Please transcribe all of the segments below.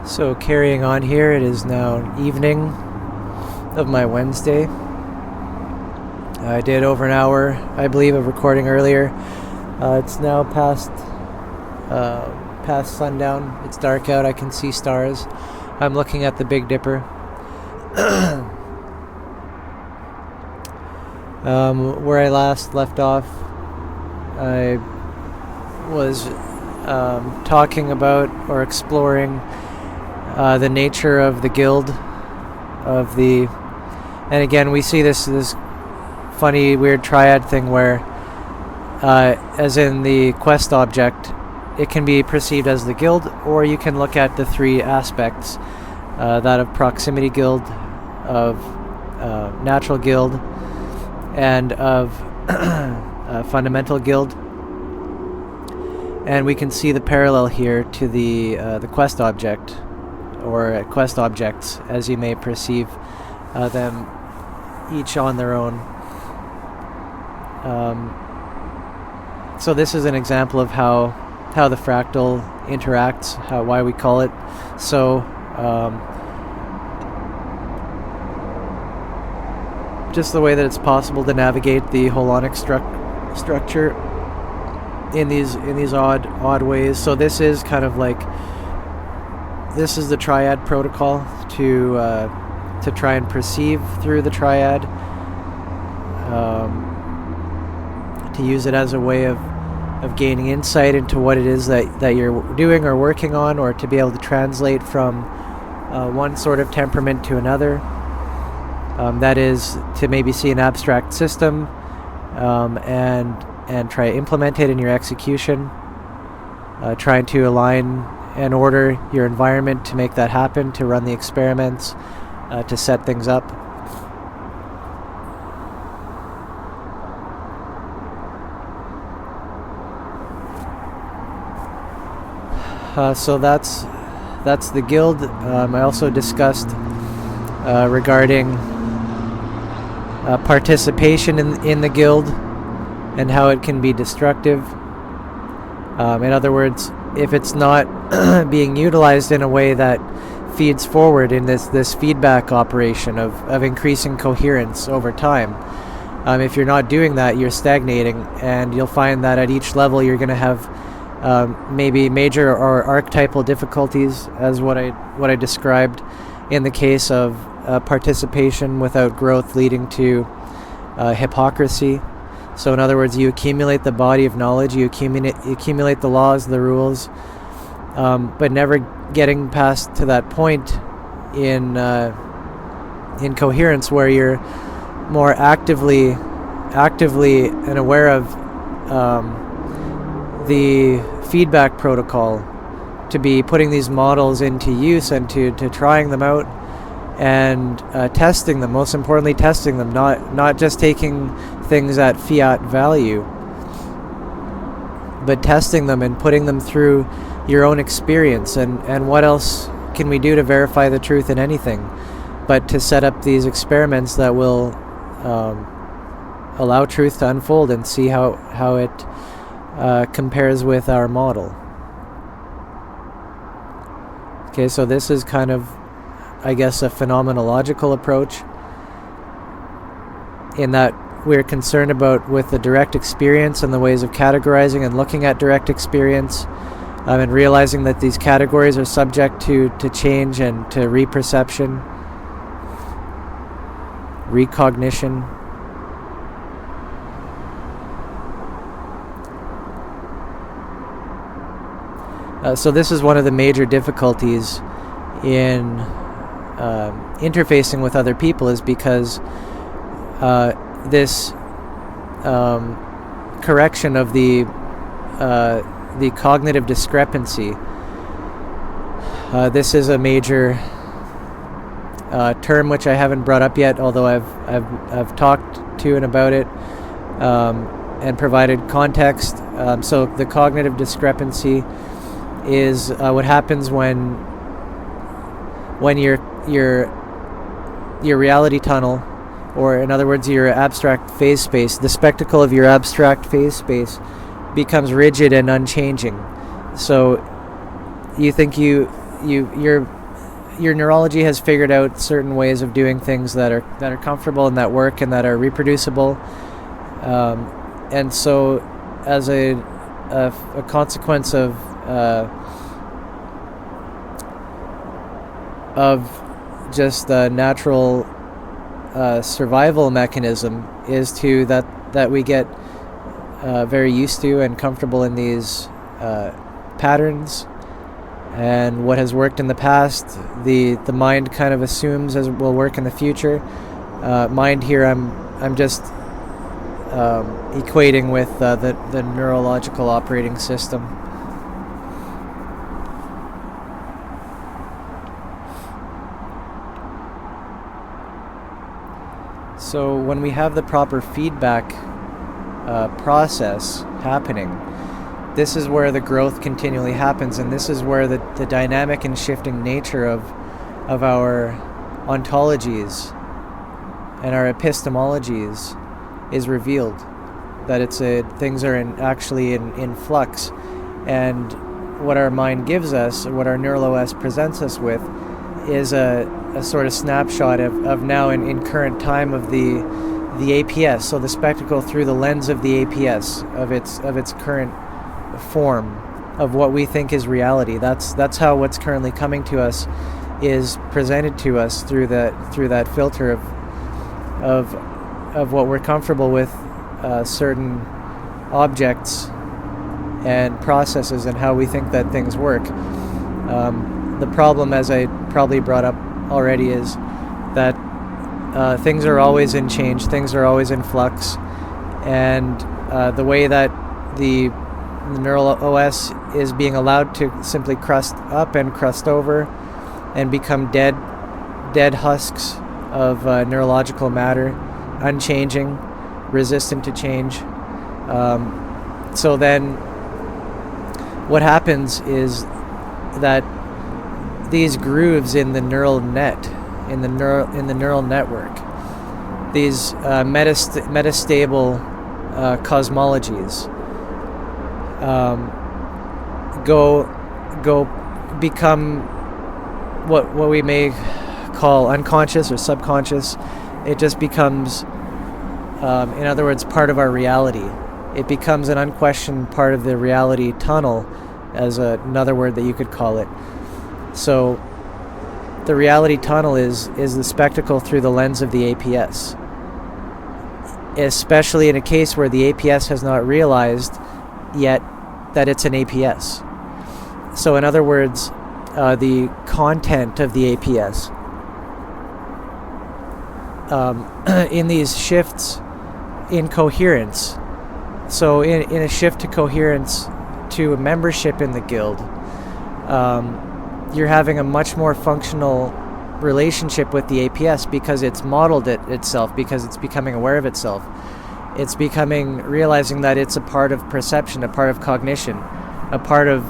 So carrying on here, it is now evening of my Wednesday. I did over an hour, I believe, of recording earlier. It's now past sundown. It's dark out. I can see stars. I'm looking at the Big Dipper. Where I last left off, I was talking about or exploring the nature of the guild of the, and again we see this funny weird triad thing where as in the quest object it can be perceived as the guild, or you can look at the three aspects, that of proximity guild, of natural guild, and of fundamental guild. And we can see the parallel here to the quest object, or quest objects, as you may perceive them each on their own. So this is an example of how the fractal interacts, why we call it so. Just the way that it's possible to navigate the holonic structure in these odd ways. So this is kind of like, this is the triad protocol to try and perceive through the triad, to use it as a way of gaining insight into what it is that you're doing or working on, or to be able to translate from one sort of temperament to another. That is to maybe see an abstract system and try to implement it in your execution, trying to align and order your environment to make that happen, to run the experiments, to set things up. So that's the guild. I also discussed regarding participation in the guild and how it can be destructive. In other words, if it's not being utilized in a way that feeds forward in this feedback operation of increasing coherence over time, if you're not doing that, you're stagnating, and you'll find that at each level you're going to have maybe major or archetypal difficulties, as what I described in the case of participation without growth leading to hypocrisy. So in other words, you accumulate the body of knowledge, you accumulate the laws, the rules, but never getting past to that point in coherence where you're more actively and aware of the feedback protocol, to be putting these models into use and to trying them out and testing them. Most importantly, testing them, not just taking things at fiat value, but testing them and putting them through your own experience. And what else can we do to verify the truth in anything but to set up these experiments that will allow truth to unfold and see how it compares with our model. Okay, so this is kind of, I guess, a phenomenological approach, in that we're concerned about with the direct experience and the ways of categorizing and looking at direct experience, and realizing that these categories are subject to change and to reperception, recognition. So this is one of the major difficulties in interfacing with other people, is because this correction of the cognitive discrepancy. This is a major term which I haven't brought up yet, although I've talked to and about it and provided context. So the cognitive discrepancy is what happens when your reality tunnel, or in other words your abstract phase space, the spectacle of your abstract phase space becomes rigid and unchanging. So you think you your neurology has figured out certain ways of doing things that are comfortable and that work and that are reproducible, and so as a consequence of just the natural survival mechanism is to that we get very used to and comfortable in these patterns, and what has worked in the past, the mind kind of assumes as will work in the future. Mind here, I'm just equating with the neurological operating system. So when we have the proper feedback process happening, this is where the growth continually happens, and this is where the dynamic and shifting nature of our ontologies and our epistemologies is revealed. That things are actually in flux, and what our mind gives us, what our neural OS presents us with, is a sort of snapshot of now in current time of the APS. So the spectacle through the lens of the APS of its current form of what we think is reality. That's how what's currently coming to us is presented to us through that filter of what we're comfortable with, certain objects and processes, and how we think that things work. The problem, as I probably brought up already, is that things are always in change, things are always in flux, and the way that the neural OS is being allowed to simply crust up and crust over and become dead husks of neurological matter, unchanging, resistant to change. So then what happens is that these grooves in the neural net, in the neural network, these metastable cosmologies become what we may call unconscious or subconscious. It just becomes, in other words, part of our reality. It becomes an unquestioned part of the reality tunnel, as another word that you could call it. So the reality tunnel is the spectacle through the lens of the APS, especially in a case where the APS has not realized yet that it's an APS. So in other words, the content of the APS in these shifts in coherence. So in a shift to coherence to a membership in the guild, you're having a much more functional relationship with the APS because it's modeled itself, because it's becoming aware of itself. It's realizing that it's a part of perception, a part of cognition, a part of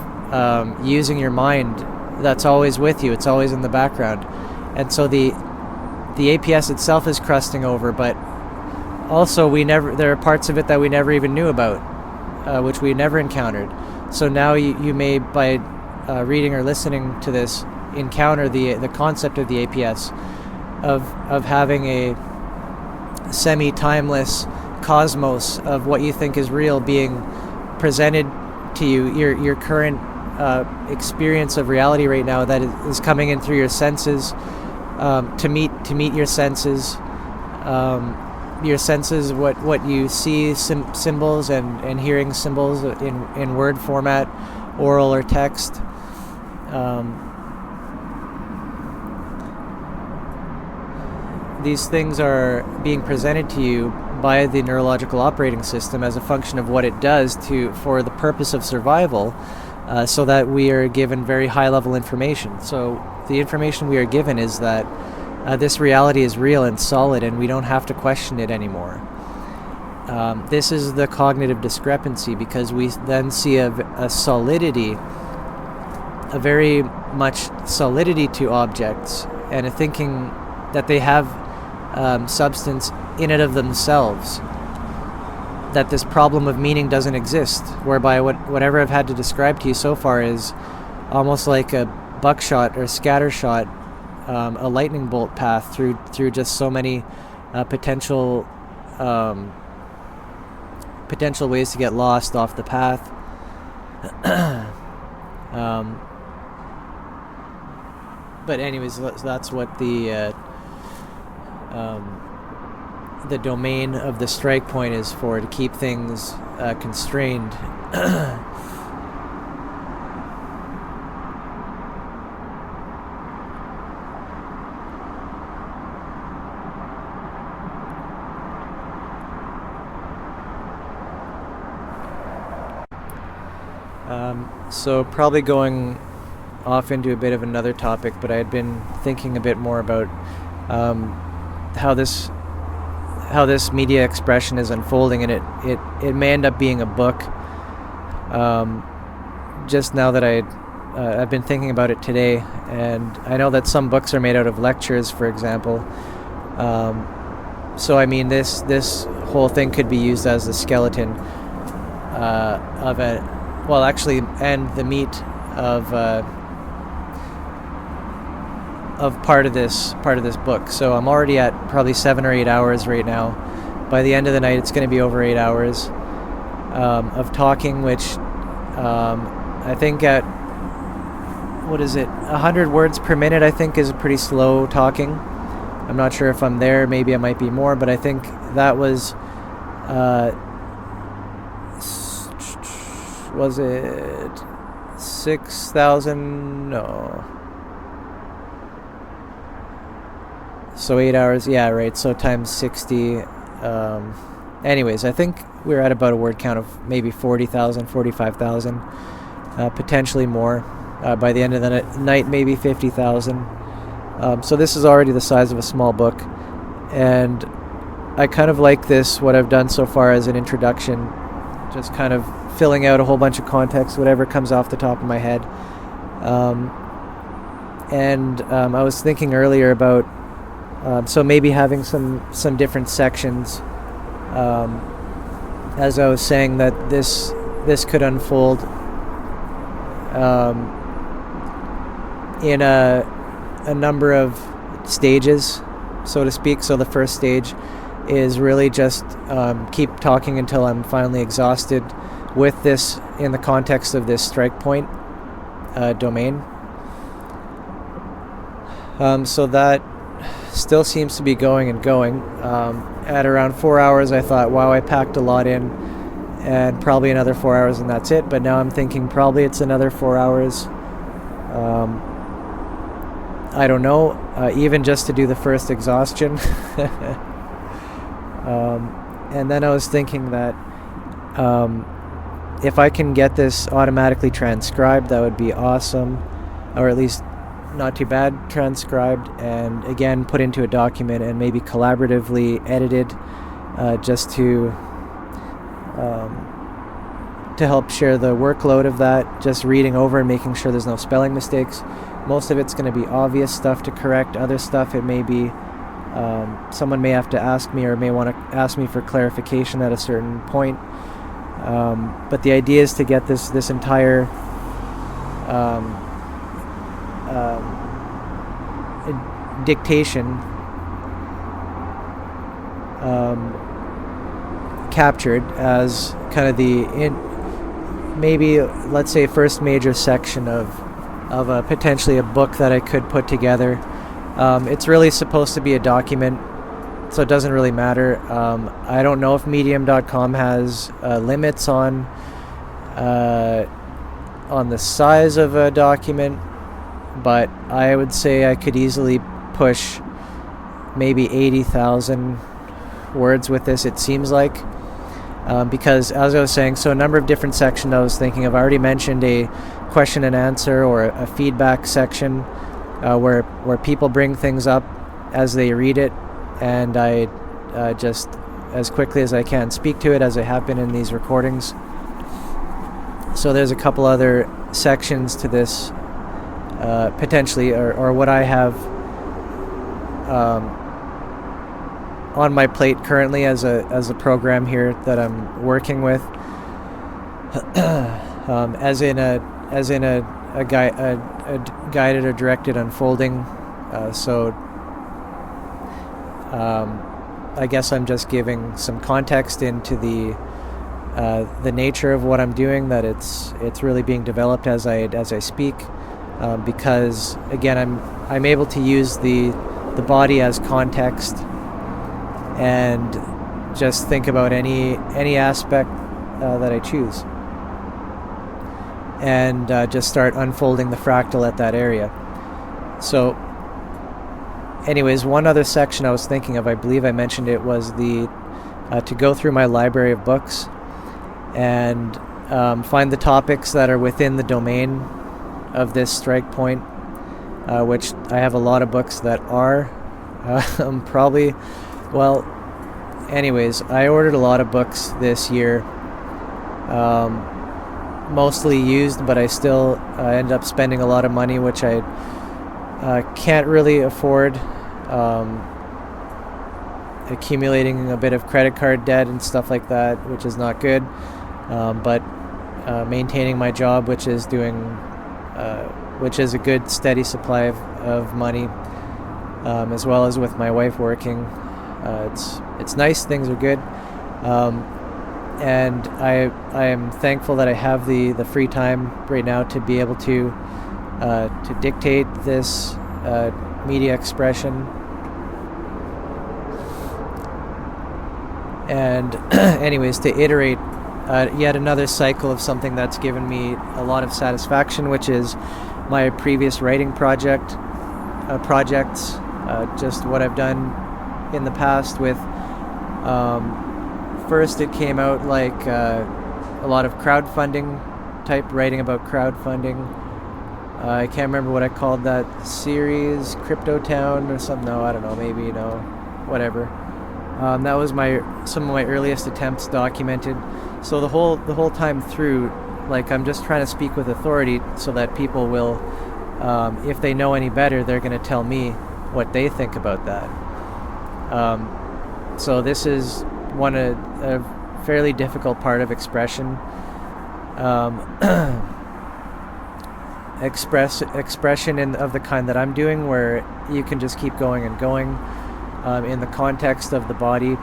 using your mind that's always with you. It's always in the background. And so the APS itself is crusting over, but also there are parts of it that we never even knew about, which we never encountered. So now you may, by reading or listening to this, encounter the concept of the APS, of having a semi-timeless cosmos of what you think is real being presented to you, your current experience of reality right now that is coming in through your senses, to meet your senses, what you see, symbols and hearing symbols in word format, oral or text. These things are being presented to you by the neurological operating system as a function of what it does for the purpose of survival, so that we are given very high-level information. So the information we are given is that this reality is real and solid, and we don't have to question it anymore. This is the cognitive discrepancy, because we then see a solidity, a very much solidity to objects, and a thinking that they have substance in and of themselves, that this problem of meaning doesn't exist, whatever I've had to describe to you so far is almost like a buckshot or scatter shot, a lightning bolt path through just so many potential ways to get lost off the path. But anyways, that's what the domain of the strike point is for, to keep things constrained. So probably going off into a bit of another topic, but I had been thinking a bit more about how this media expression is unfolding, and it may end up being a book. Just now that I've been thinking about it today, and I know that some books are made out of lectures, for example. So I mean, this whole thing could be used as the skeleton of and the meat of part of this book. So I'm already at probably 7 or 8 hours right now. By the end of the night, it's going to be over 8 hours of talking, which I think at 100 words per minute, I think is pretty slow talking. I'm not sure if I'm there. Maybe I might be more, but I think that was it 6,000? No. So 8 hours, yeah, right. So times 60. Anyways, I think we're at about a word count of maybe 40,000, 45,000, potentially more. By the end of the night, maybe 50,000. So this is already the size of a small book, and I kind of like this, what I've done so far, as an introduction, just kind of filling out a whole bunch of context, whatever comes off the top of my head. I was thinking earlier about so maybe having some different sections, as I was saying, that this could unfold in a number of stages, so to speak. So the first stage is really just keep talking until I'm finally exhausted with this in the context of this strike point domain. So that still seems to be going. At around 4 hours, I thought, wow, I packed a lot in, and probably another 4 hours and that's it. But now I'm thinking probably it's another 4 hours. I don't know, even just to do the first exhaustion. And then I was thinking that if I can get this automatically transcribed, that would be awesome, or at least not too bad transcribed, and again put into a document and maybe collaboratively edited, just to help share the workload of that, just reading over and making sure there's no spelling mistakes. Most of it's going to be obvious stuff to correct. Other stuff, it may be someone may have to ask me, or may want to ask me for clarification at a certain point. But the idea is to get this entire dictation captured as kind of maybe let's say first major section of a potentially a book that I could put together. It's really supposed to be a document, so it doesn't really matter. I don't know if medium.com has limits on the size of a document, but I would say I could easily push maybe 80,000 words with this, it seems like. Because as I was saying, so a number of different sections I was thinking of. I already mentioned a question and answer, or a feedback section, where people bring things up as they read it, and I just as quickly as I can speak to it, as I have been in these recordings. So there's a couple other sections to this, potentially, or what I have on my plate currently as a program here that I'm working with, as in a guided or directed unfolding. So I guess I'm just giving some context into the nature of what I'm doing. That it's really being developed as I speak, because again I'm able to use the body as context and just think about any aspect that I choose, and just start unfolding the fractal at that area. So anyways, one other section I was thinking of, I believe I mentioned it, was the to go through my library of books and find the topics that are within the domain of this strike point, which I have a lot of books that are probably, well, anyways, I ordered a lot of books this year, mostly used, but I still end up spending a lot of money, which I can't really afford, accumulating a bit of credit card debt and stuff like that, which is not good, but maintaining my job, which is a good steady supply of money, as well as with my wife working. It's nice, things are good, and I am thankful that I have the free time right now to be able to dictate this media expression. And anyways, to iterate yet another cycle of something that's given me a lot of satisfaction, which is my previous writing projects, just what I've done in the past with, first it came out like a lot of crowdfunding type writing about crowdfunding. I can't remember what I called that series, Crypto Town or something. No, I don't know, maybe, whatever. That was some of my earliest attempts documented. So the whole time through, like, I'm just trying to speak with authority so that people will, if they know any better, they're going to tell me what they think about that. So this is a fairly difficult part of expression. Expression of the kind that I'm doing, where you can just keep going and going, in the context of the body.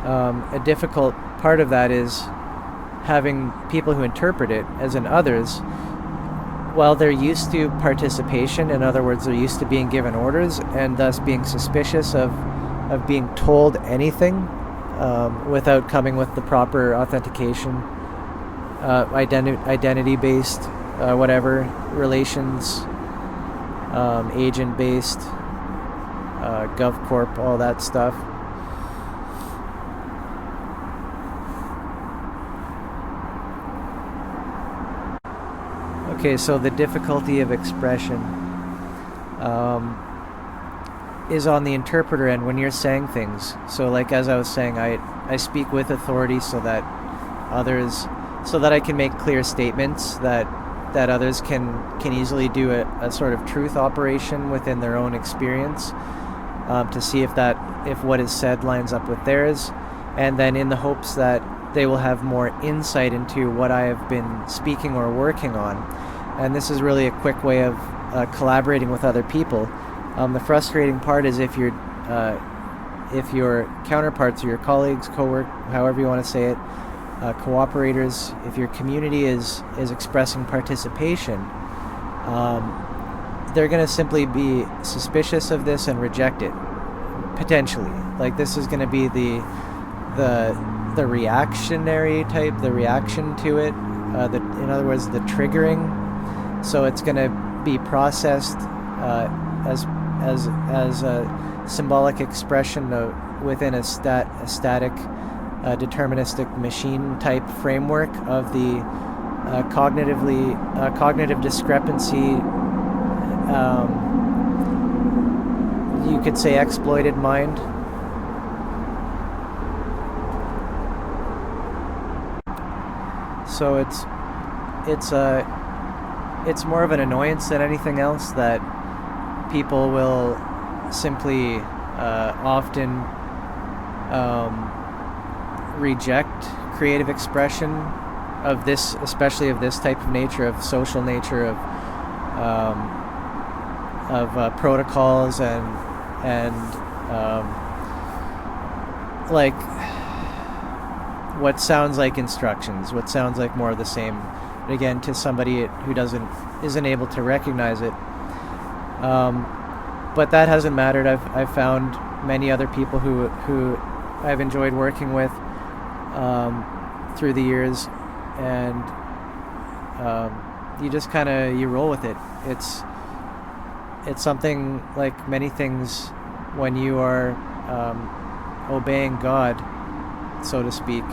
A difficult part of that is having people who interpret it, as in others, well, they're used to participation. In other words, they're used to being given orders and thus being suspicious of being told anything without coming with the proper authentication, identity-based, whatever, relations, agent-based, GovCorp, all that stuff. Okay, so the difficulty of expression is on the interpreter end when you're saying things. So, like, as I was saying, I speak with authority so that I can make clear statements that others can easily do a sort of truth operation within their own experience, to see if what is said lines up with theirs, and then in the hopes that they will have more insight into what I have been speaking or working on. And this is really a quick way of collaborating with other people. The frustrating part is if your counterparts or your colleagues, however you want to say it, cooperators, if your community is expressing participation, they're going to simply be suspicious of this and reject it, potentially. Like, this is going to be the reactionary type, the reaction to it, in other words, the triggering. So it's going to be processed as a symbolic expression within a static, deterministic machine type framework of the cognitive discrepancy. You could say exploited mind. So it's more of an annoyance than anything else that people will simply often reject creative expression of this, especially of this type of nature, of social nature, of protocols and like what sounds like instructions, what sounds like more of the same. But again, to somebody who isn't able to recognize it. But that hasn't mattered. I've found many other people who I've enjoyed working with through the years, and you just kind of you roll with it. It's something like many things when you are obeying God, so to speak.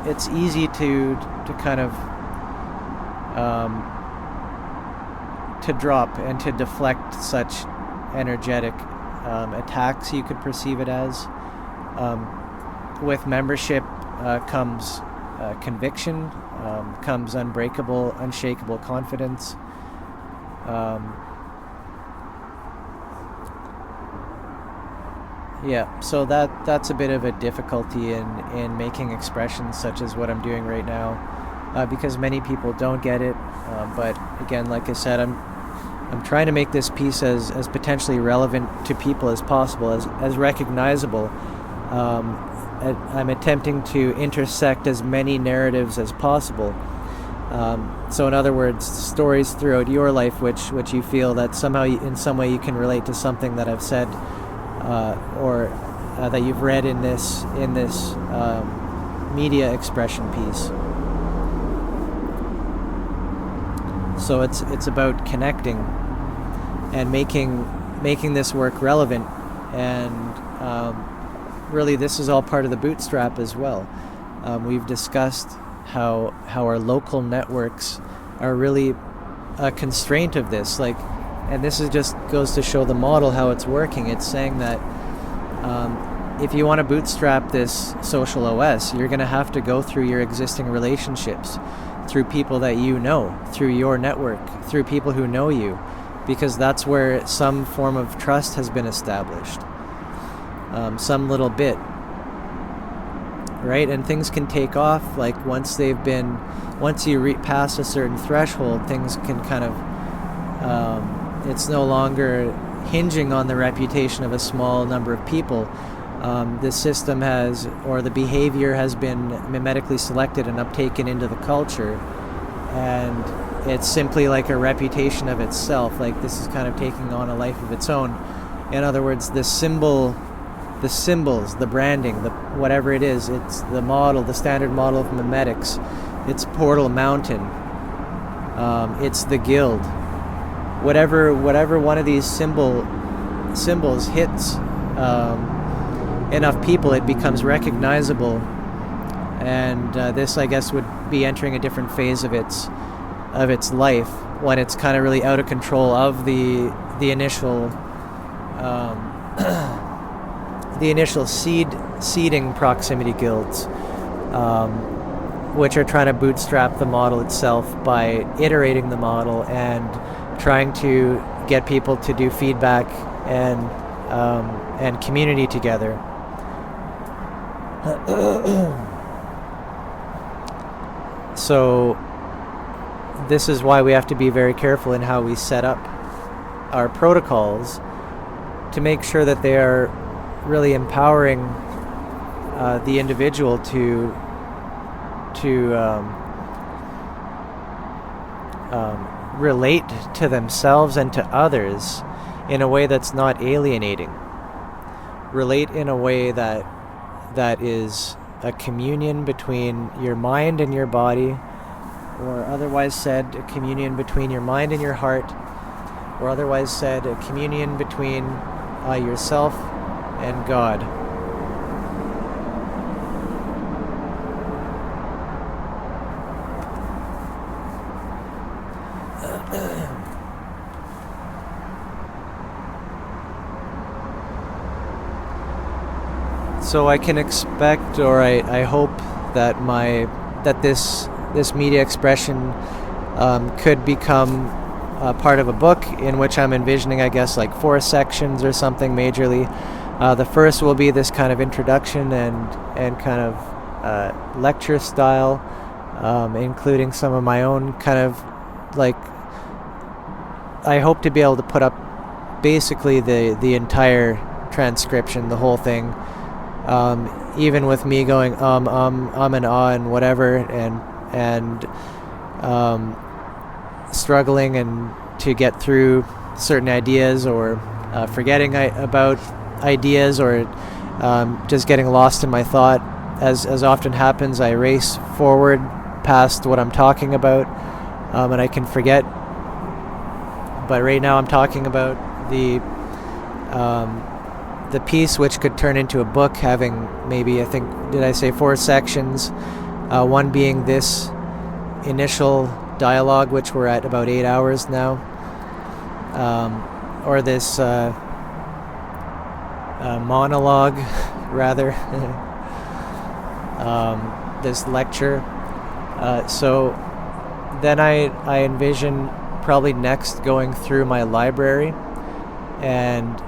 It's easy to kind of to drop and to deflect such energetic attacks, you could perceive it as. With membership comes conviction, comes unbreakable, unshakable confidence. So that's a bit of a difficulty in making expressions such as what I'm doing right now, because many people don't get it. But again, like I said, I'm trying to make this piece as potentially relevant to people as possible, as recognizable. I'm attempting to intersect as many narratives as possible. So in other words, stories throughout your life which you feel that somehow in some way you can relate to something that I've said, or that you've read in this media expression piece. So it's about connecting and making this work relevant, and really this is all part of the bootstrap as well. We've discussed how our local networks are really a constraint of this, and this is just goes to show the model how it's working. It's saying that if you want to bootstrap this social OS, you're going to have to go through your existing relationships, through people that you know, through your network, through people who know you, because that's where some form of trust has been established, some little bit, right? And things can take off, like once you pass a certain threshold, things can kind of, it's no longer hinging on the reputation of a small number of people. The system has, or the behavior has been mimetically selected and uptaken into the culture, and it's simply like a reputation of itself. Like this is kind of taking on a life of its own. In other words, the symbols, the branding, whatever it is, it's the model, the standard model of mimetics. It's Portal Mountain. It's the Guild. Whatever one of these symbols hits enough people, it becomes recognizable, and this, I guess, would be entering a different phase of its life when it's kind of really out of control of the initial seeding proximity guilds, which are trying to bootstrap the model itself by iterating the model and trying to get people to do feedback and community together. So this is why we have to be very careful in how we set up our protocols to make sure that they are really empowering the individual to relate to themselves and to others in a way that's not alienating. Relate in a way that is a communion between your mind and your body, or otherwise said, a communion between your mind and your heart, or otherwise said, a communion between yourself and God. So I can expect, or I hope that this media expression could become part of a book in which I'm envisioning, I guess, like 4 sections or something majorly. The first will be this kind of introduction and kind of lecture style, including some of my own kind of like. I hope to be able to put up basically the entire transcription, the whole thing, even with me going and and whatever, and struggling and to get through certain ideas, or forgetting about ideas, or just getting lost in my thought. As often happens, I race forward past what I'm talking about, and I can forget. But right now I'm talking about the piece, which could turn into a book, having maybe, I think, did I say 4 sections? One being this initial dialogue, which we're at about 8 hours now, or this monologue, rather, this lecture. So then I envision probably next going through my library, and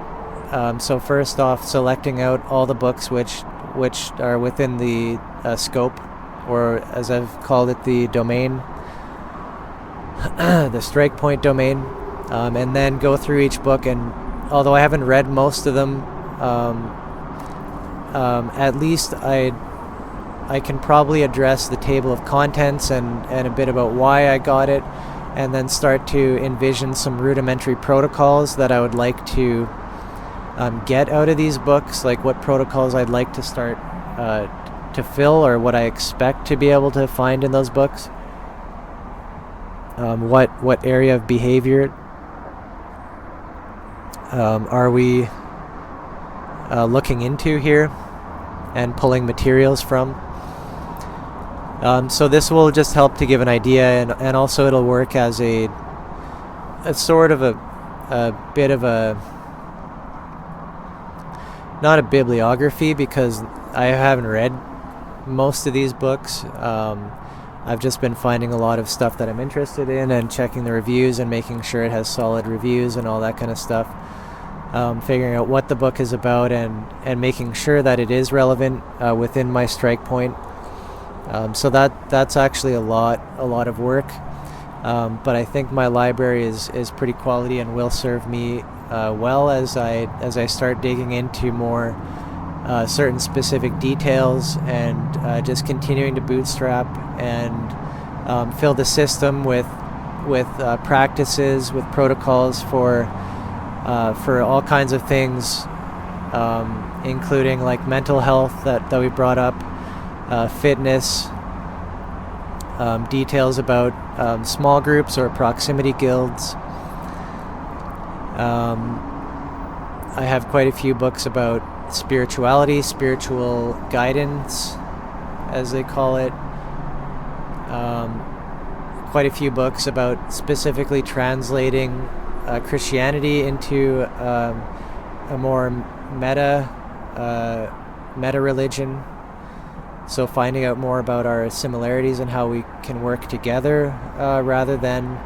so first off selecting out all the books which are within the scope, or as I've called it, the domain, the strike point domain, and then go through each book. And although I haven't read most of them, at least I can probably address the table of contents and a bit about why I got it, and then start to envision some rudimentary protocols that I would like to get out of these books, like what protocols I'd like to start to fill, or what I expect to be able to find in those books. What area of behavior are we looking into here and pulling materials from? So this will just help to give an idea, and also it'll work as a sort of a bit of a, not a bibliography, because I haven't read most of these books. I've just been finding a lot of stuff that I'm interested in and checking the reviews and making sure it has solid reviews and all that kind of stuff. Figuring out what the book is about and making sure that it is relevant within my strike point. So that's actually a lot of work, but I think my library is pretty quality and will serve me well as I start digging into more certain specific details, and just continuing to bootstrap and fill the system with practices, with protocols for all kinds of things, including like mental health that we brought up. Fitness, details about small groups or proximity guilds. I have quite a few books about spirituality, spiritual guidance, as they call it. Quite a few books about specifically translating Christianity into a more meta religion. So finding out more about our similarities and how we can work together, rather than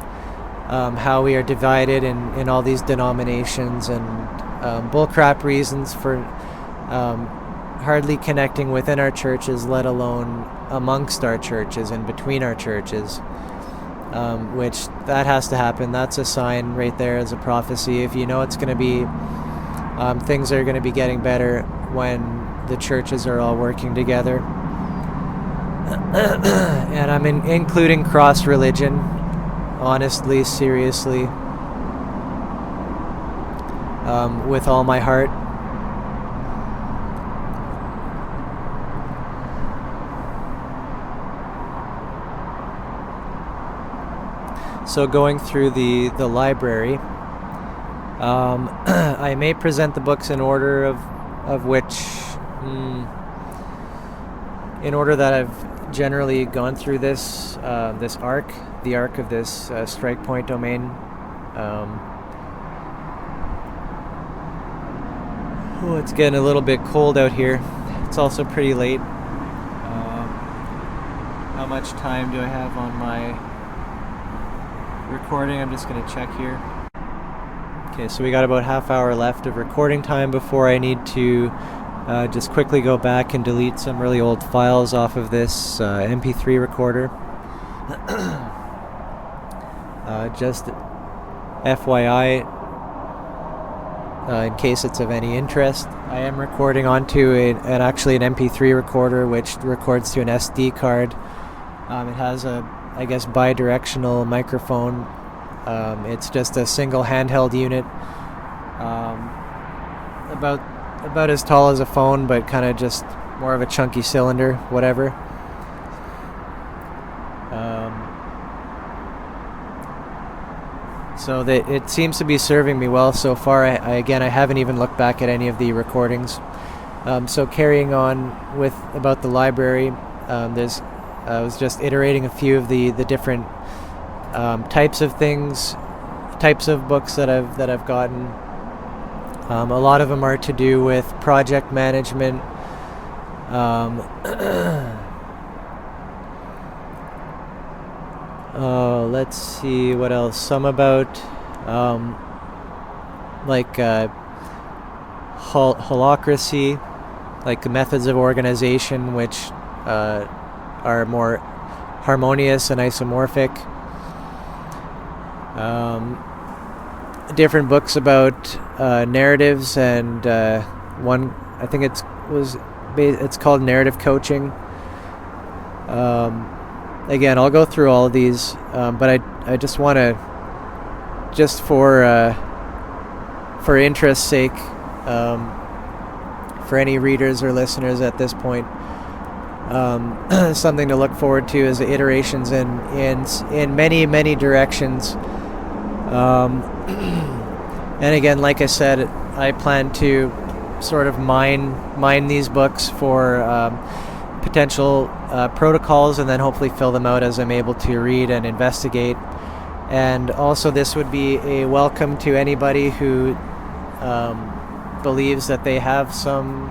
how we are divided in all these denominations and bullcrap reasons for hardly connecting within our churches, let alone amongst our churches and between our churches, which that has to happen. That's a sign right there as a prophecy. If you know it's going to be, things are going to be getting better when the churches are all working together. And I'm including cross-religion, honestly, seriously, with all my heart. So going through the library, I may present the books in order of which, in order that I've generally gone through this arc, the arc of this strike point domain. Oh, it's getting a little bit cold out here. It's also pretty late. How much time do I have on my recording? I'm just going to check here. Okay, so we got about half hour left of recording time before I need to just quickly go back and delete some really old files off of this MP3 recorder. Just FYI, in case it's of any interest, I am recording onto actually an MP3 recorder which records to an SD card. It has a, I guess, bi-directional microphone. It's just a single handheld unit, about as tall as a phone, but kind of just more of a chunky cylinder, whatever. So it seems to be serving me well so far. I haven't even looked back at any of the recordings. So carrying on with about the library, I was just iterating a few of the different types of things, types of books that I've gotten. A lot of them are to do with project management. Let's see what else. Some about holacracy, like the methods of organization, which are more harmonious and isomorphic. Different books about narratives, and one, I think it's called Narrative Coaching. Again, I'll go through all of these, but I just want to, just for interest's sake, for any readers or listeners at this point, something to look forward to is the iterations in many directions. And again, like I said, I plan to sort of mine these books for potential protocols, and then hopefully fill them out as I'm able to read and investigate. And also, this would be a welcome to anybody who believes that they have some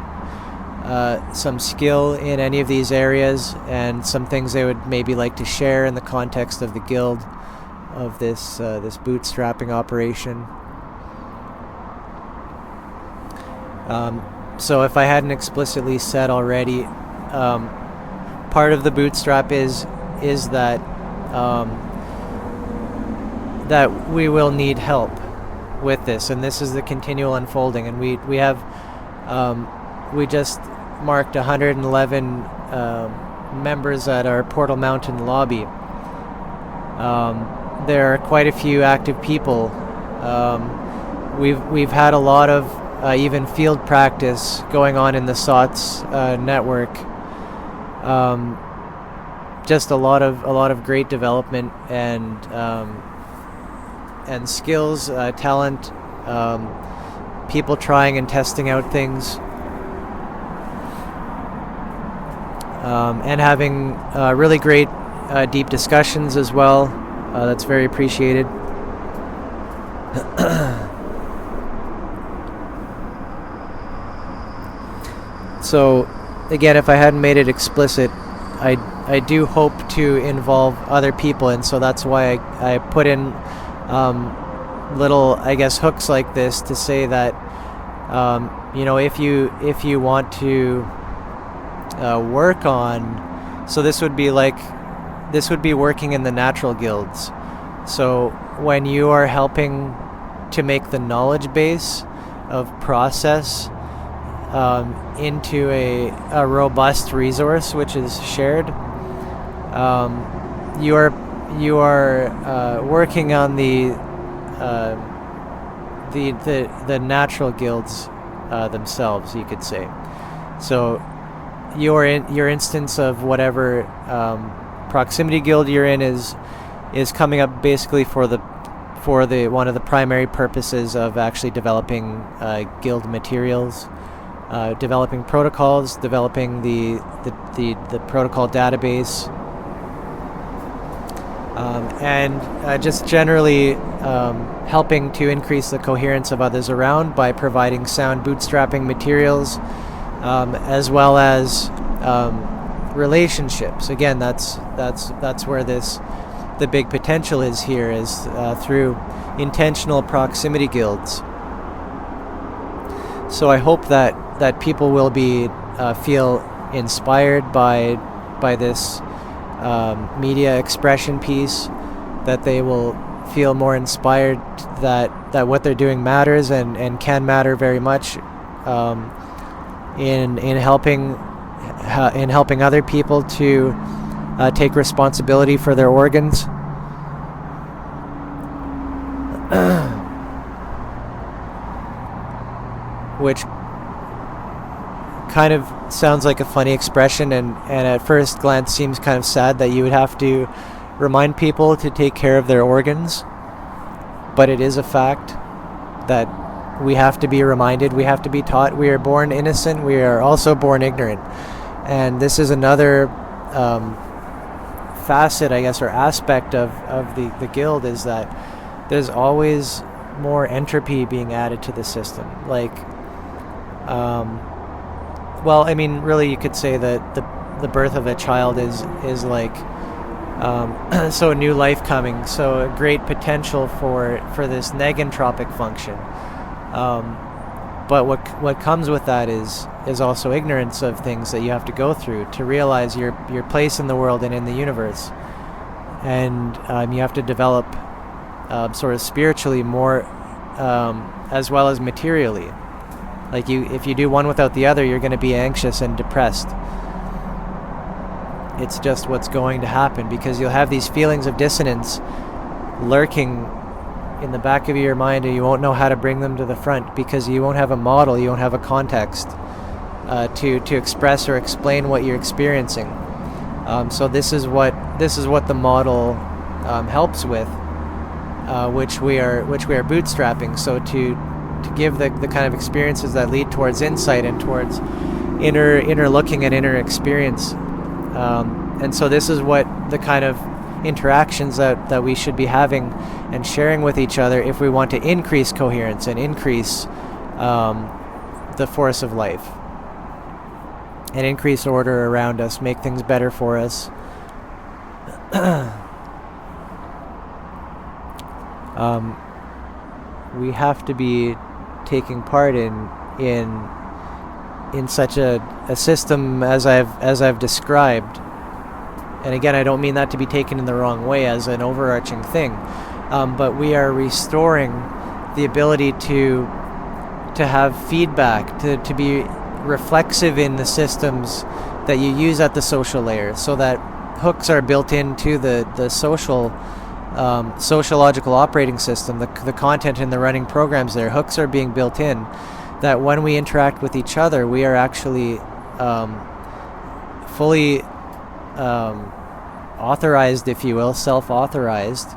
skill in any of these areas, and some things they would maybe like to share in the context of the guild, of this bootstrapping operation. So if I hadn't explicitly said already, part of the bootstrap is that that we will need help with this, and this is the continual unfolding. And we just marked 111 members at our Portal Mountain lobby. There are quite a few active people. We've had a lot of even field practice going on in the SOTS network. Just a lot of great development and skills, talent, people trying and testing out things, and having really great deep discussions as well. That's very appreciated. So again, if I hadn't made it explicit, I do hope to involve other people, and so that's why I put in little, I guess, hooks like this to say that if you want to work on, so this would be working in the natural guilds. So when you are helping to make the knowledge base of process into a robust resource which is shared, you are working on the natural guilds themselves, you could say. So your instance of whatever proximity guild you're in is coming up basically for the one of the primary purposes of actually developing guild materials, developing protocols, developing the protocol database, and just generally helping to increase the coherence of others around by providing sound bootstrapping materials, as well as relationships. Again, that's where the big potential is here, is through intentional proximity guilds. So I hope that that people will be feel inspired by this media expression piece, that they will feel more inspired that what they're doing matters and can matter very much in helping other people to take responsibility for their organs. Which kind of sounds like a funny expression, and at first glance seems kind of sad that you would have to remind people to take care of their organs. But it is a fact that we have to be reminded, we have to be taught. We are born innocent, we are also born ignorant. And this is another facet, I guess, or aspect of the guild, is that there's always more entropy being added to the system. Like, well, I mean, really you could say that the birth of a child is like, so a new life coming, so a great potential for this negentropic function. But what comes with that is also ignorance of things that you have to go through to realize your place in the world and in the universe. And you have to develop sort of spiritually more, as well as materially. Like, if you do one without the other, you're going to be anxious and depressed. It's just what's going to happen, because you'll have these feelings of dissonance lurking in the back of your mind, and you won't know how to bring them to the front because you won't have a model, you won't have a context to express or explain what you're experiencing. So this is what the model helps with, which we are bootstrapping. So to give the kind of experiences that lead towards insight and towards inner looking and inner experience. And so this is what the kind of interactions that we should be having and sharing with each other if we want to increase coherence and increase the force of life and increase order around us, make things better for us. We have to be taking part in such a system as I've described. And again, I don't mean that to be taken in the wrong way as an overarching thing, but we are restoring the ability to have feedback, to be reflexive in the systems that you use at the social layer, so that hooks are built into the sociological operating system, the content in the running programs there. Hooks are being built in, that when we interact with each other, we are actually fully authorized, if you will, self-authorized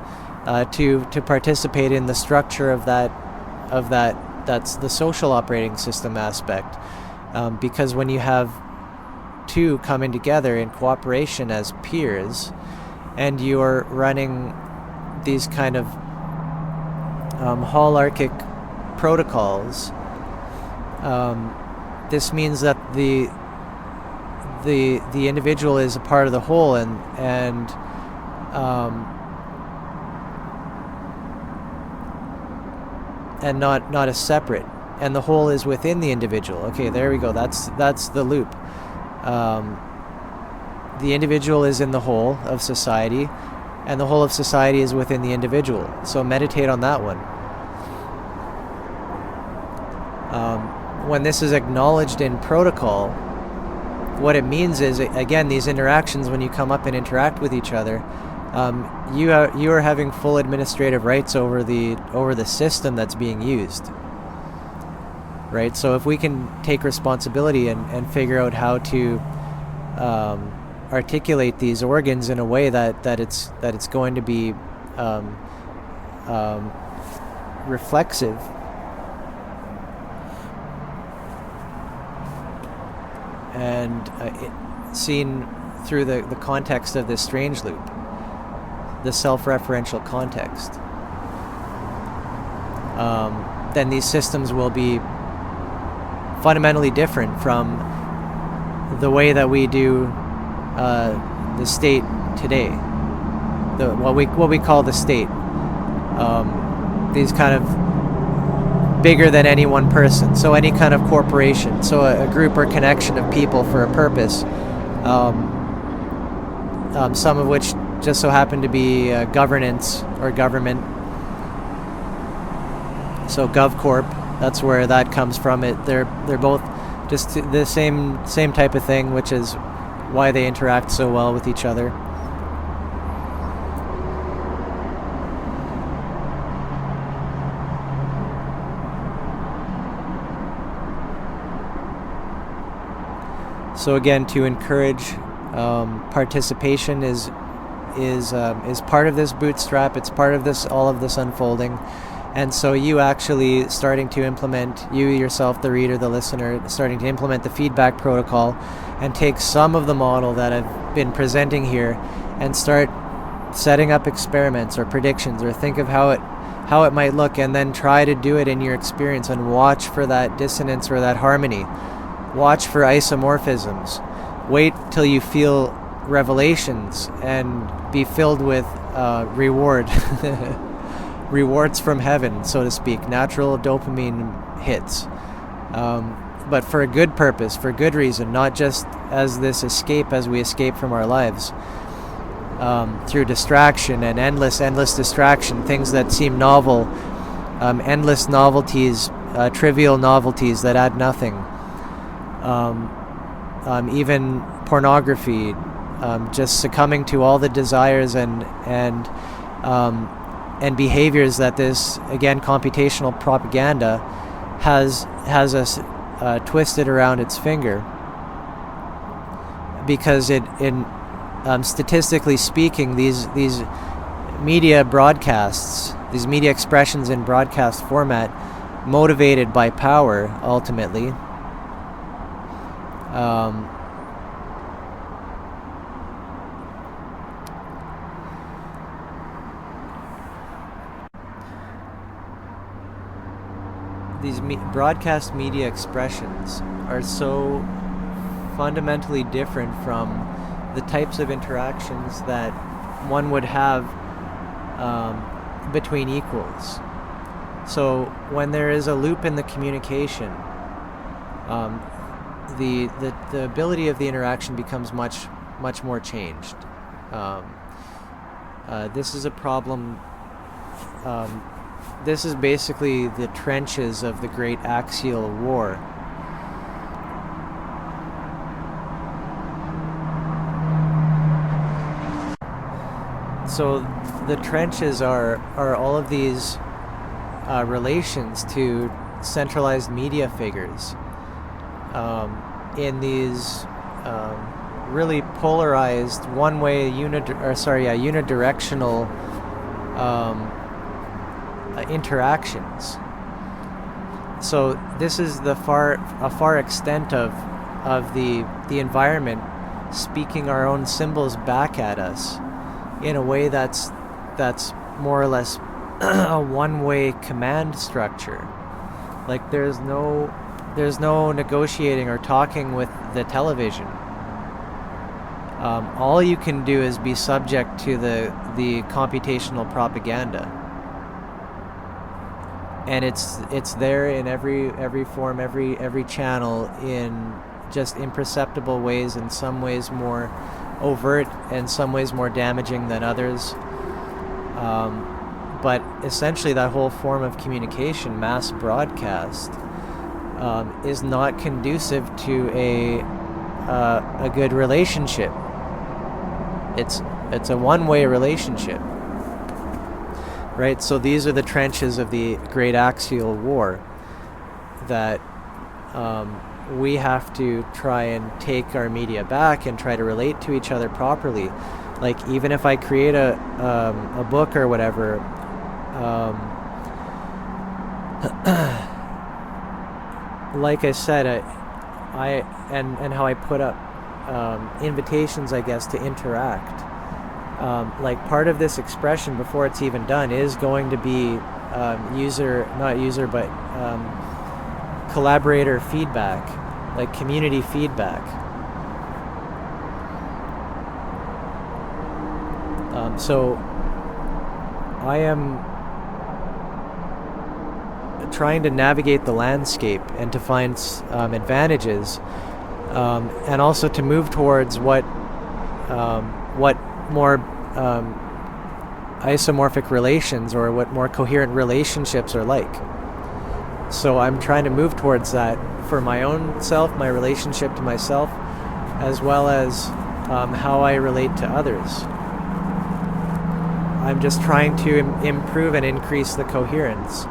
to participate in the structure of that. That's the social operating system aspect, because when you have two coming together in cooperation as peers, and you're running these kind of holarchic protocols, this means that the individual is a part of the whole, and not a separate, and the whole is within the individual. Okay, there we go. That's the loop. The individual is in the whole of society, and the whole of society is within the individual. So meditate on that one. When this is acknowledged in protocol, what it means is, again, these interactions, when you come up and interact with each other, you are having full administrative rights over the system that's being used. Right? So if we can take responsibility and figure out how to articulate these organs in a way that it's going to be reflexive, and seen through the context of this strange loop, the self-referential context, then these systems will be fundamentally different from the way that we do the state today, what we call the state. These kind of bigger than any one person. So any kind of corporation, so a group or connection of people for a purpose, some of which just so happen to be governance or government. So GovCorp, that's where that comes from. They're both just the same type of thing, which is why they interact so well with each other. So again, to encourage participation is part of this bootstrap. It's part of all of this unfolding. And so you actually starting to implement, you yourself, the reader, the listener, starting to implement the feedback protocol and take some of the model that I've been presenting here and start setting up experiments or predictions, or think of how it might look, and then try to do it in your experience and watch for that dissonance or that harmony. Watch for isomorphisms. Wait till you feel revelations and be filled with rewards from heaven, so to speak, natural dopamine hits, but for a good purpose, for good reason, not just as this escape as we escape from our lives, through distraction and endless distraction, things that seem novel, endless novelties, trivial novelties that add nothing, even pornography, just succumbing to all the desires and behaviors that this, again, computational propaganda has us twisted around its finger, because statistically speaking, these media broadcasts, these media expressions in broadcast format, motivated by power, ultimately, these broadcast media expressions are so fundamentally different from the types of interactions that one would have between equals. So when there is a loop in the communication, the ability of the interaction becomes much more changed. This is a problem. This is basically the trenches of the great axial war. So the trenches are all of these relations to centralized media figures in these really polarized, one-way, unidirectional interactions. So this is a far extent of the environment speaking our own symbols back at us in a way that's more or less a one-way command structure. Like there's no negotiating or talking with the television. All you can do is be subject to the computational propaganda, and it's there in every form, every channel, in just imperceptible ways, in some ways more overt and some ways more damaging than others. But essentially that whole form of communication, mass broadcast, is not conducive to a good relationship. It's a one-way relationship, right? So these are the trenches of the great axial war that we have to try and take our media back and try to relate to each other properly. Like even if I create a book or whatever, like I said, and how I put up invitations, I guess, to interact. Like part of this expression before it's even done is going to be collaborator feedback, like community feedback. So I am trying to navigate the landscape and to find advantages, and also to move towards what more isomorphic relations, or what more coherent relationships are like. So I'm trying to move towards that for my own self, my relationship to myself, as well as how I relate to others. I'm just trying to improve and increase the coherence.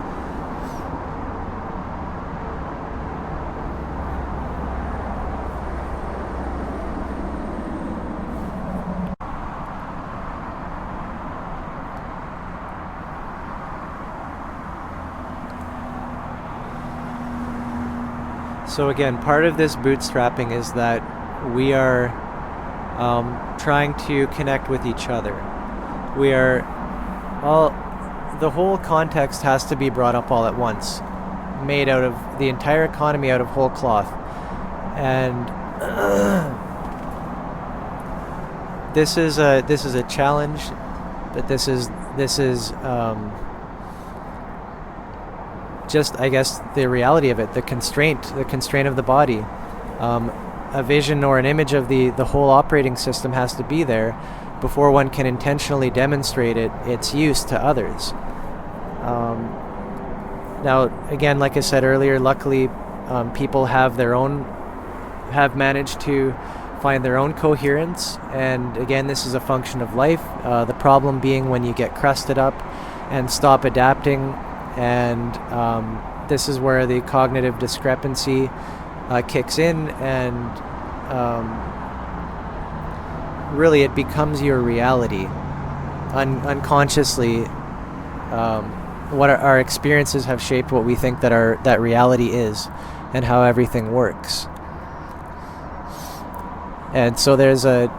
So again, part of this bootstrapping is that we are trying to connect with each other. The whole context has to be brought up all at once, made out of the entire economy out of whole cloth. And this is a challenge, but this is just, I guess, the reality of it, the constraint of the body. A vision or an image of the whole operating system has to be there before one can intentionally demonstrate its use to others. Now, again, like I said earlier, luckily people have managed to find their own coherence, and again, this is a function of life. The problem being when you get crusted up and stop adapting, and this is where the cognitive discrepancy kicks in, and really it becomes your reality. Unconsciously, what our experiences have shaped what we think that reality is, and how everything works. And so there's an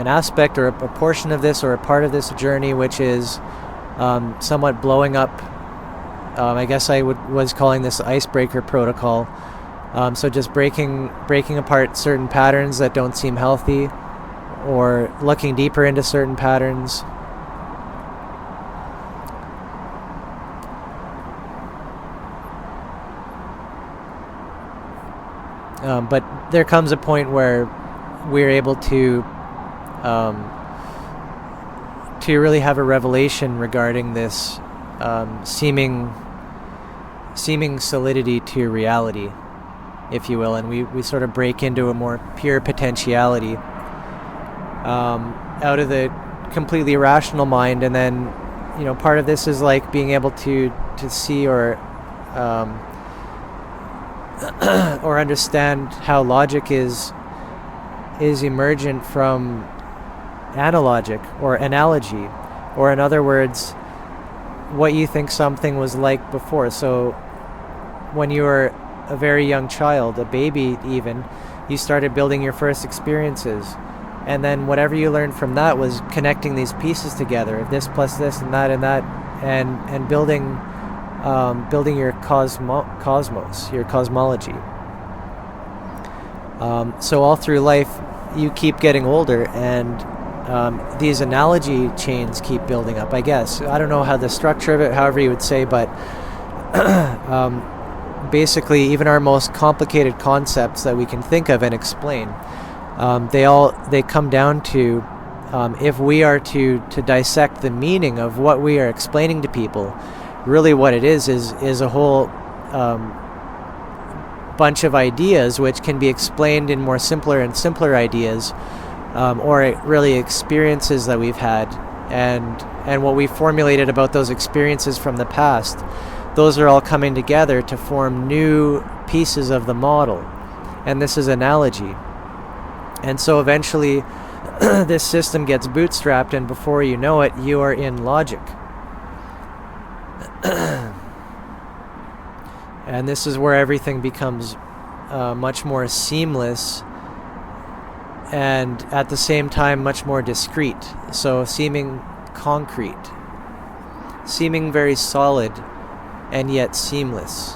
aspect or a portion of this, or a part of this journey, which is somewhat blowing up. I guess I was calling this icebreaker protocol. So just breaking apart certain patterns that don't seem healthy, or looking deeper into certain patterns. But there comes a point where we're able to really have a revelation regarding this seeming solidity to reality, if you will, and we sort of break into a more pure potentiality out of the completely irrational mind. And then, part of this is like being able to see or understand how logic is emergent from analogic or analogy, or in other words, what you think something was like before. So when you were a very young child, a baby even, you started building your first experiences, and then whatever you learned from that was connecting these pieces together, this plus this and that, and building your cosmos, your cosmology. So all through life, you keep getting older, and these analogy chains keep building up, I guess. I don't know how the structure of it, however you would say, but basically, even our most complicated concepts that we can think of and explain, they come down to, if we are to dissect the meaning of what we are explaining to people, really what it is a whole bunch of ideas which can be explained in more simpler and simpler ideas, or really experiences that we've had, and what we formulated about those experiences from the past. Those are all coming together to form new pieces of the model, and this is analogy. And so eventually this system gets bootstrapped, and before you know it, you are in logic. And this is where everything becomes much more seamless, and at the same time much more discrete. So seeming concrete, seeming very solid, and yet seamless.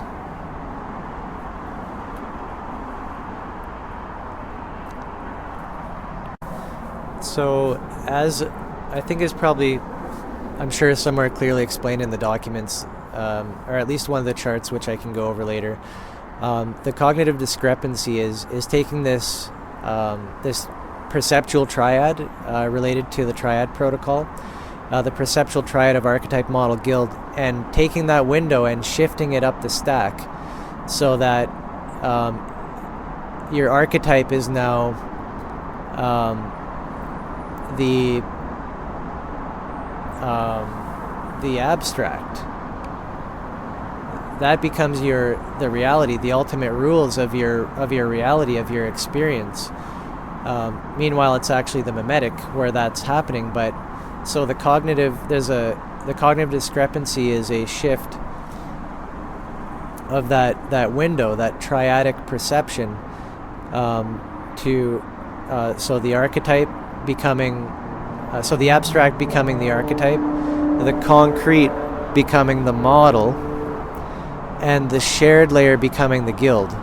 So, as I think is probably I'm sure somewhere clearly explained in the documents, or at least one of the charts, which I can go over later. The cognitive discrepancy is taking this this perceptual triad related to the triad protocol, the perceptual triad of archetype model guild, and taking that window and shifting it up the stack so that your archetype is now the abstract. That becomes the reality, the ultimate rules of your reality, of your experience. Meanwhile, it's actually the mimetic where that's happening. But so the cognitive discrepancy is a shift of that window, that triadic perception, to so the archetype becoming, so the abstract becoming the archetype, the concrete becoming the model, and the shared layer becoming the guild.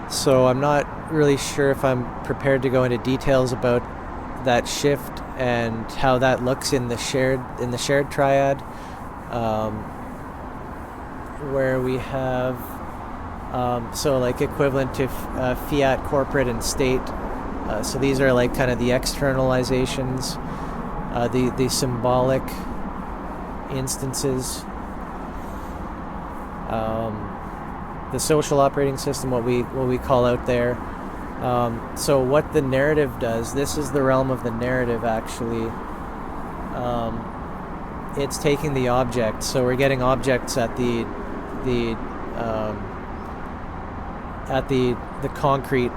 So I'm not really sure if I'm prepared to go into details about that shift and how that looks in the shared triad, where we have so like equivalent to fiat, corporate, and state. So these are like kind of the externalizations, the symbolic instances, the social operating system, what we call out there. So what the narrative does, this is the realm of the narrative actually. It's taking the object, so we're getting objects at the concrete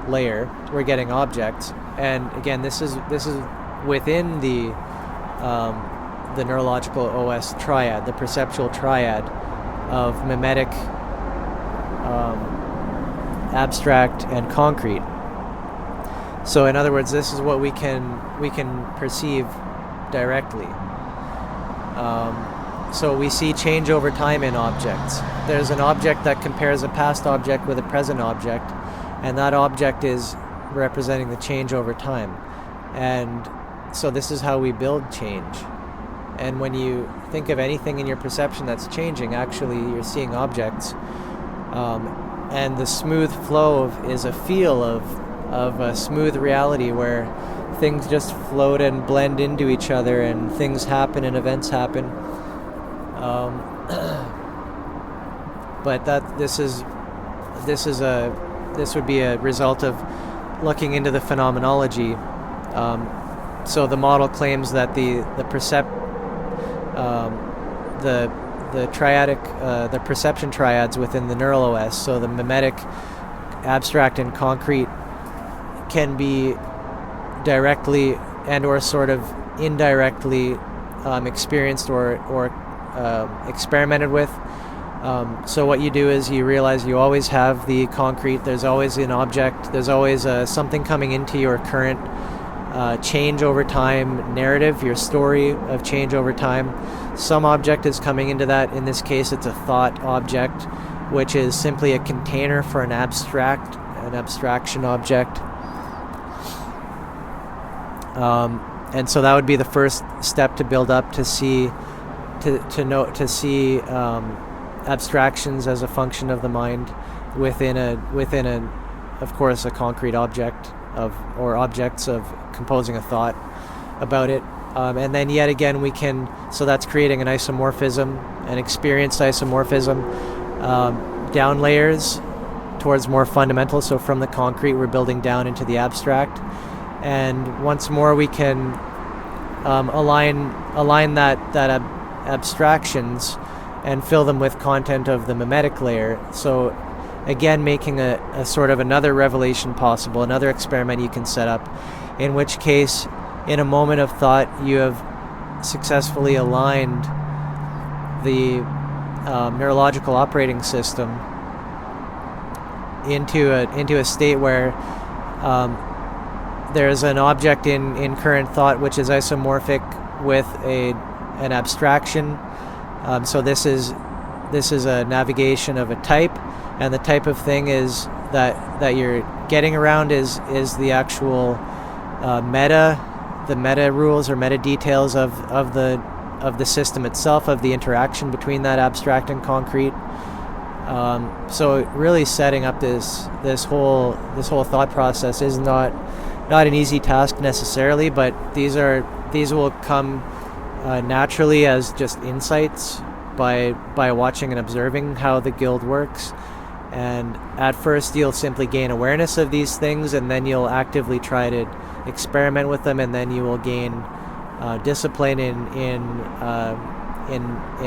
layer. We're getting objects, and again, this is within the neurological OS triad, the perceptual triad of mimetic, abstract, and concrete. So in other words, this is what we can perceive directly. So we see change over time in objects. There's an object that compares a past object with a present object, and that object is representing the change over time. And so this is how we build change. And when you think of anything in your perception that's changing, actually you're seeing objects. And the smooth flow is a feel of a smooth reality where things just float and blend into each other, and things happen and events happen. But this would be a result of looking into the phenomenology. So the model claims that the triadic, the perception triads within the neural OS, so the mimetic, abstract, and concrete, can be directly and or sort of indirectly experienced or experimented with. So what you do is you realize you always have the concrete, there's always an object, there's always something coming into your current change over time narrative, your story of change over time. Some object is coming into that. In this case, it's a thought object, which is simply a container for an abstraction object. And so that would be the first step to build up to see abstractions as a function of the mind within of course a concrete object or objects of composing a thought about it. And then yet again so that's creating an isomorphism, an experienced isomorphism, down layers towards more fundamental. So from the concrete we're building down into the abstract, and once more we can align that abstractions and fill them with content of the mimetic layer. So again, making a sort of another revelation possible, another experiment you can set up, in which case in a moment of thought you have successfully aligned the neurological operating system into a state where there's an object in current thought which is isomorphic with an abstraction. So this is a navigation of a type, and the type of thing is that you're getting around is the actual meta rules or meta details of the system itself, of the interaction between that abstract and concrete. So really setting up this whole thought process is not an easy task necessarily, but these will come naturally as just insights by watching and observing how the guild works. And at first you'll simply gain awareness of these things, and then you'll actively try to experiment with them, and then you will gain discipline in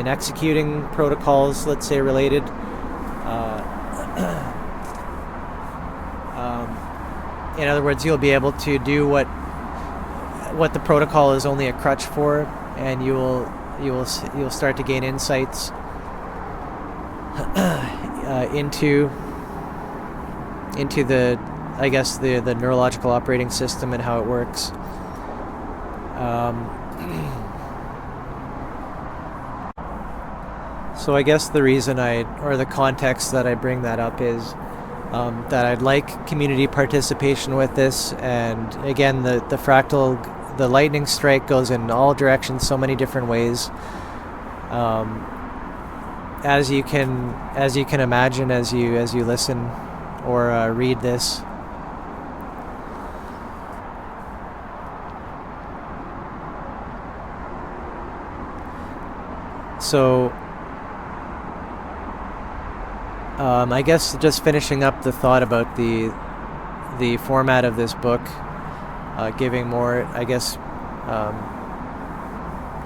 executing protocols, let's say, related. In other words, you'll be able to do what the protocol is only a crutch for, and you'll start to gain insights into the, I guess, the neurological operating system and how it works. So I guess the reason the context that I bring that up is that I'd like community participation with this. And again, the fractal, the lightning strike goes in all directions, so many different ways. As you can imagine, as you listen or read this. So I guess just finishing up the thought about the format of this book, giving more, I guess,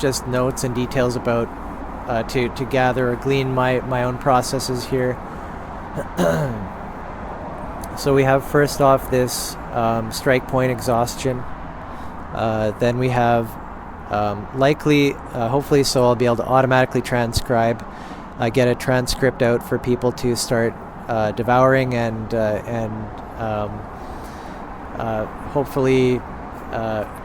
just notes and details about to gather or glean my own processes here. So we have first off this strike point exhaustion. Then we have hopefully, so I'll be able to automatically transcribe, get a transcript out for people to start devouring and hopefully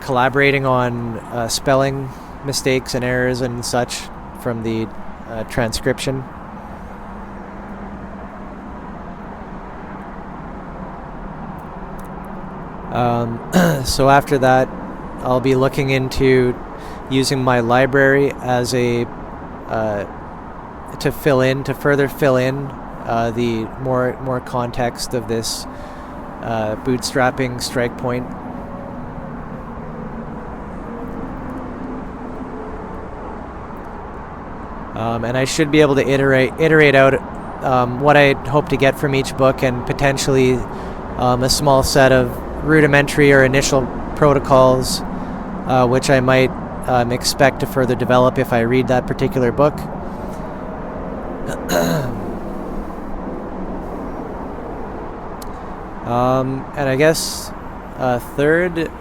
collaborating on spelling mistakes and errors and such from the transcription. So after that, I'll be looking into using my library as a to further fill in the more context of this bootstrapping strike point. And I should be able to iterate out what I hope to get from each book, and potentially a small set of rudimentary or initial protocols, which I might expect to further develop if I read that particular book. And I guess third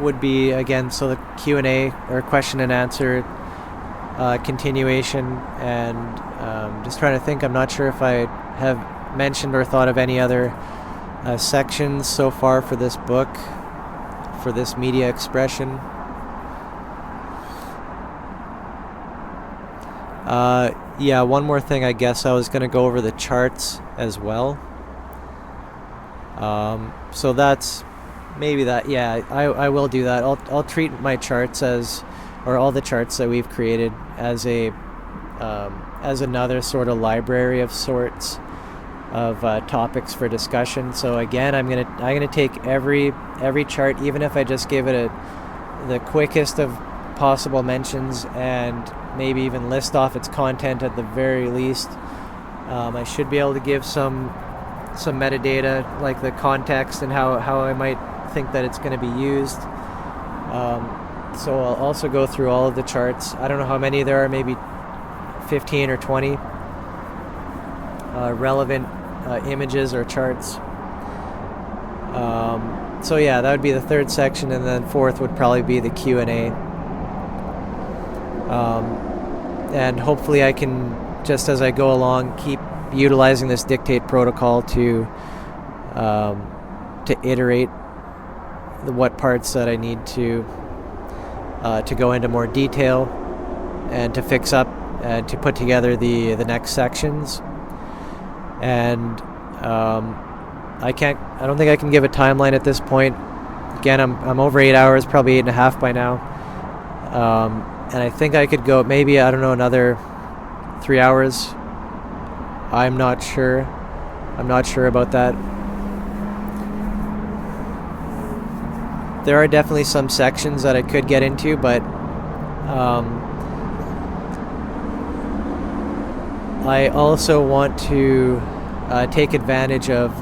would be, again, so the Q&A or question and answer continuation, and just trying to think. I'm not sure if I have mentioned or thought of any other sections so far for this book, for this media expression. Yeah, one more thing, I guess I was going to go over the charts as well. So that's maybe that. Yeah, I will do that. I'll treat my charts or all the charts that we've created as another sort of library of sorts of topics for discussion. So again, I'm gonna take every chart, even if I just give it the quickest of possible mentions, and maybe even list off its content at the very least. I should be able to give some metadata, like the context and how I might think that it's going to be used. So I'll also go through all of the charts. I don't know how many there are, maybe 15 or 20 relevant images or charts. So yeah, that would be the third section, and then fourth would probably be the Q&A. And hopefully I can, just as I go along, keep utilizing this dictate protocol to iterate what parts that I need to go into more detail, and to fix up and to put together the next sections. And I don't think I can give a timeline at this point. Again, I'm over 8 hours, probably 8.5 by now. And I think I could go maybe, I don't know, another 3 hours. I'm not sure about that. There are definitely some sections that I could get into, but I also want to take advantage of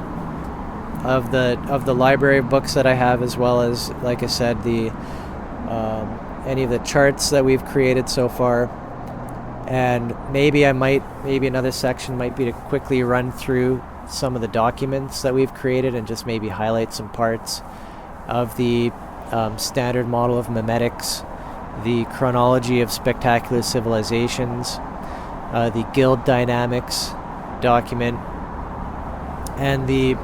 the library of books that I have, as well as, like I said, the any of the charts that we've created so far. And maybe another section might be to quickly run through some of the documents that we've created and just maybe highlight some parts of the standard model of memetics, the chronology of spectacular civilizations, the guild dynamics document, and the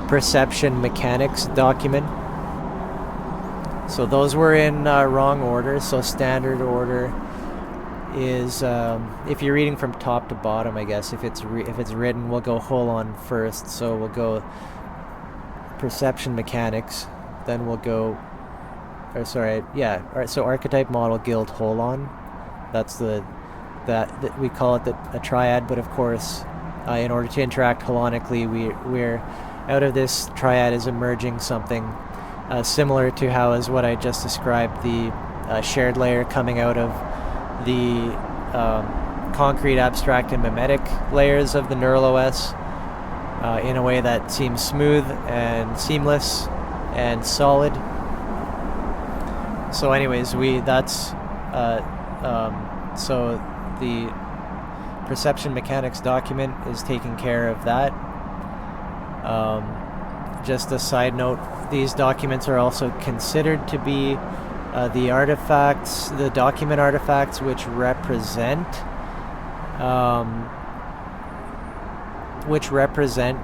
perception mechanics document. So those were in wrong order. So standard order is, if you're reading from top to bottom, I guess, if it's written, we'll go Holon first. So we'll go perception mechanics, then we'll go, so archetype model guild Holon. That's that we call it a triad, but of course, in order to interact holonically, we're out of this triad is emerging something similar to how, as what I just described, the shared layer coming out of the concrete, abstract, and mimetic layers of the neural OS in a way that seems smooth and seamless and solid. So anyways, so the perception mechanics document is taking care of that. Just a side note, these documents are also considered to be the document artifacts which represent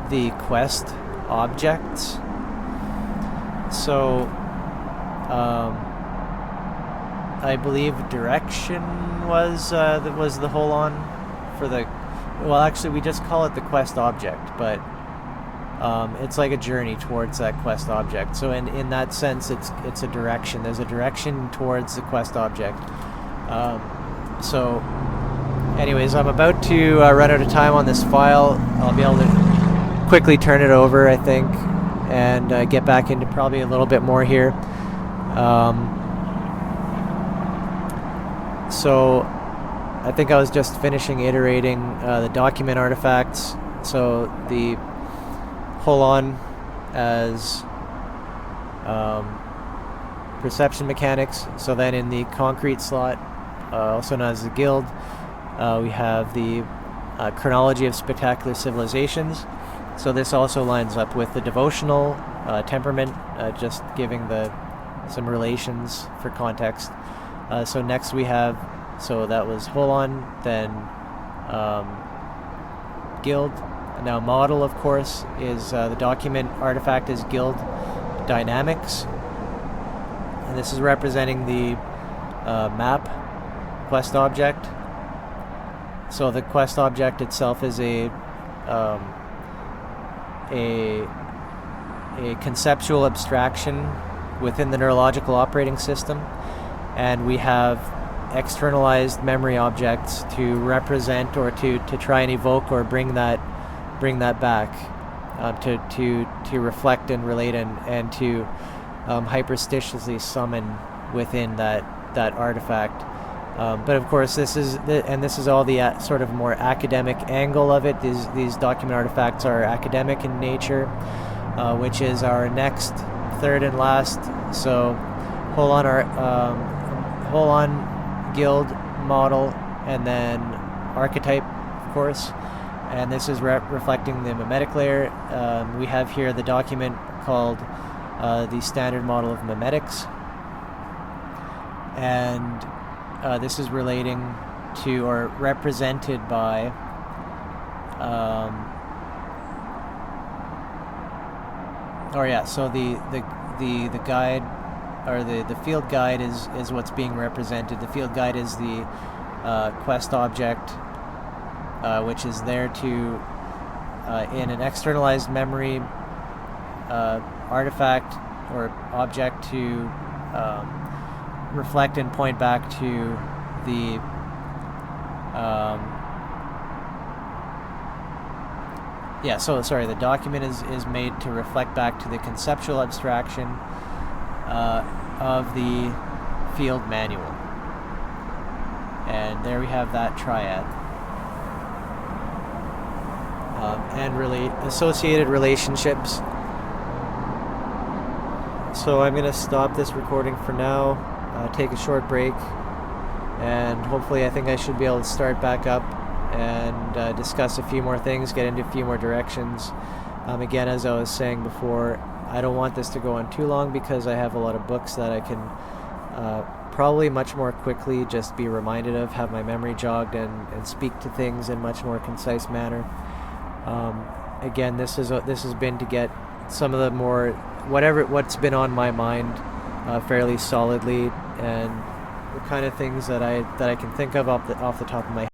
the quest objects. So I believe direction was the Holon for the, well, actually we just call it the quest object, but it's like a journey towards that quest object. So in that sense, it's a direction. There's a direction towards the quest object. So anyways, I'm about to run out of time on this file. I'll be able to quickly turn it over, I think, and get back into probably a little bit more here. So I think I was just finishing iterating the document artifacts. So the Holon as perception mechanics. So then in the concrete slot, also known as the guild, we have the chronology of spectacular civilizations. So this also lines up with the devotional temperament, just giving some relations for context. So next we have, so that was Holon, then guild. Now model, of course, is the document artifact is guild dynamics, and this is representing the map quest object. So the quest object itself is a conceptual abstraction within the neurological operating system, and we have externalized memory objects to represent or to try and evoke or bring that back, to reflect and relate and to hyperstitiously summon within that artifact. But of course, this is all the sort of more academic angle of it. These document artifacts are academic in nature, which is our next third and last. So Holon guild model, and then archetype, of course. And this is reflecting the memetic layer. We have here the document called the standard model of memetics, and this is relating to or represented by so the guide, or the field guide is what's being represented. The field guide is the quest object, which is there to in an externalized memory artifact or object to reflect and point back to the the document is made to reflect back to the conceptual abstraction of the field manual. And there we have that triad. And really associated relationships. So I'm going to stop this recording for now, take a short break, and hopefully I think I should be able to start back up and discuss a few more things, get into a few more directions. Again, as I was saying before, I don't want this to go on too long because I have a lot of books that I can probably much more quickly just be reminded of, have my memory jogged, and speak to things in much more concise manner. Again, this has been to get some of the more what's been on my mind fairly solidly, and the kind of things that I can think of off the top of my head.